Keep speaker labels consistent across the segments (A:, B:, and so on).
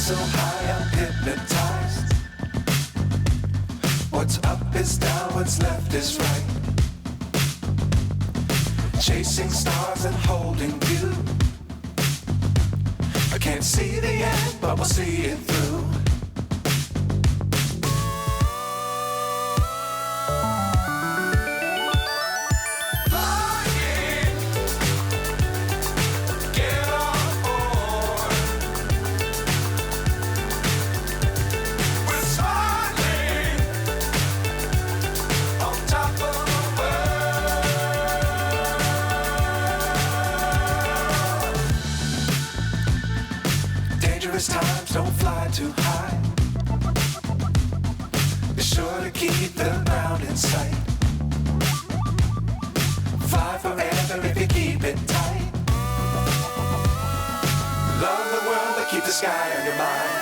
A: so high I'm hypnotized. What's up is down, what's left is right. Chasing stars and holding you. I can't see the end, but we'll see it through. Times don't fly too high. Be sure to keep the ground in sight. Fly forever if you keep it tight. Love the world but keep the sky on your mind.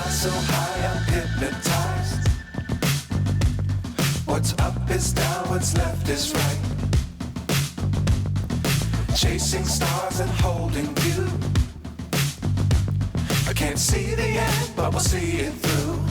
A: So high I'm hypnotized. What's up is down, what's left is right. Chasing stars and holding you. I can't see the end, but we'll see it through.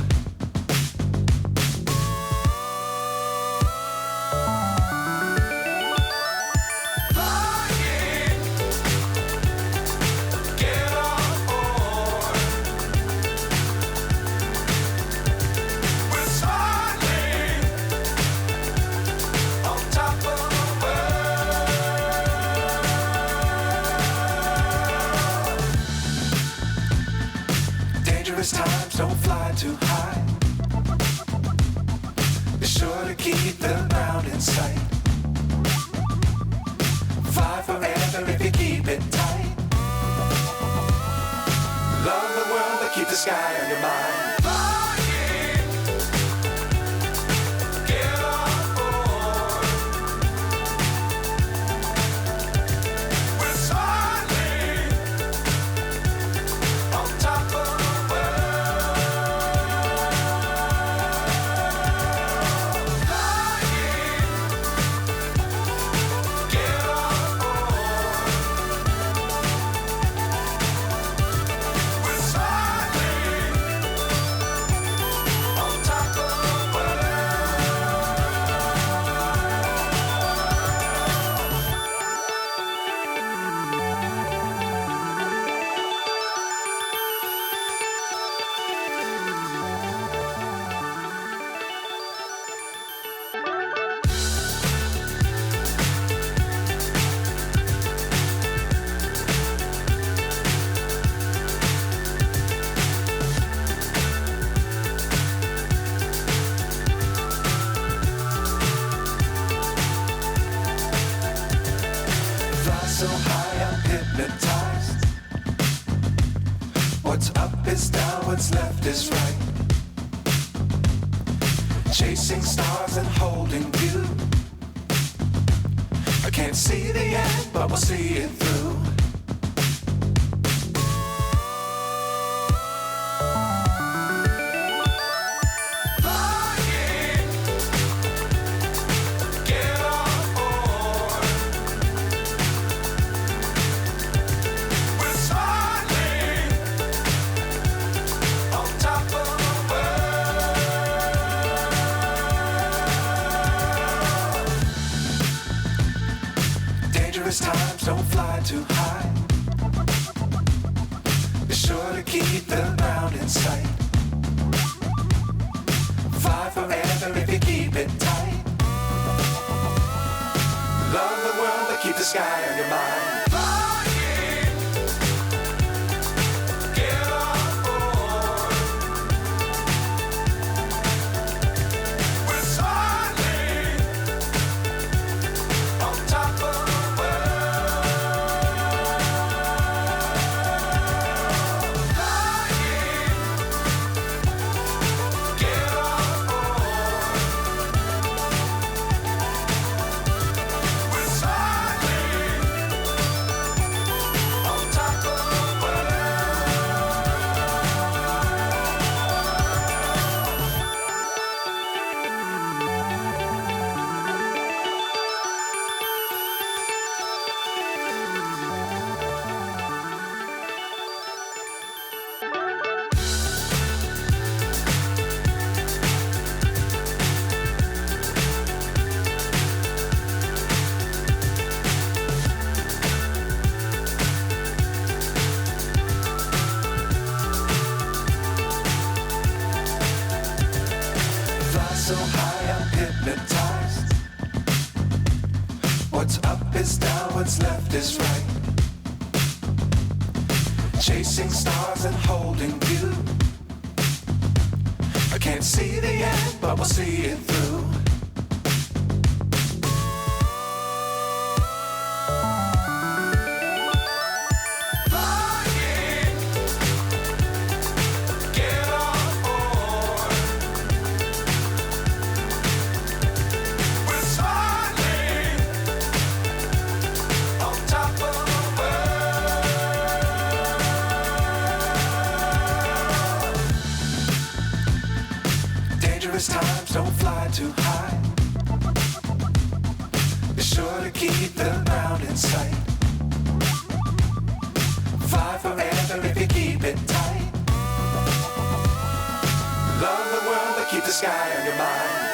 A: Times don't fly too high. Be sure to keep the ground in sight. Fly forever if you keep it tight. Love the world but keep the sky on your mind. So high I'm hypnotized. What's up is down, what's left is right. Chasing stars and holding you. I can't see the end, but we'll see it through. Dangerous times, don't fly too high. Be sure to keep the ground in sight. Fly forever if you keep it tight. Love the world, but keep the sky on your mind. So high, I'm hypnotized. What's up is down, what's left is right. Chasing stars and holding you. I can't see the end, but we'll see it through. Dangerous times, don't fly too high. Be sure to keep the ground in sight. Fly forever if you keep it tight. Love the world, but keep the sky on your mind.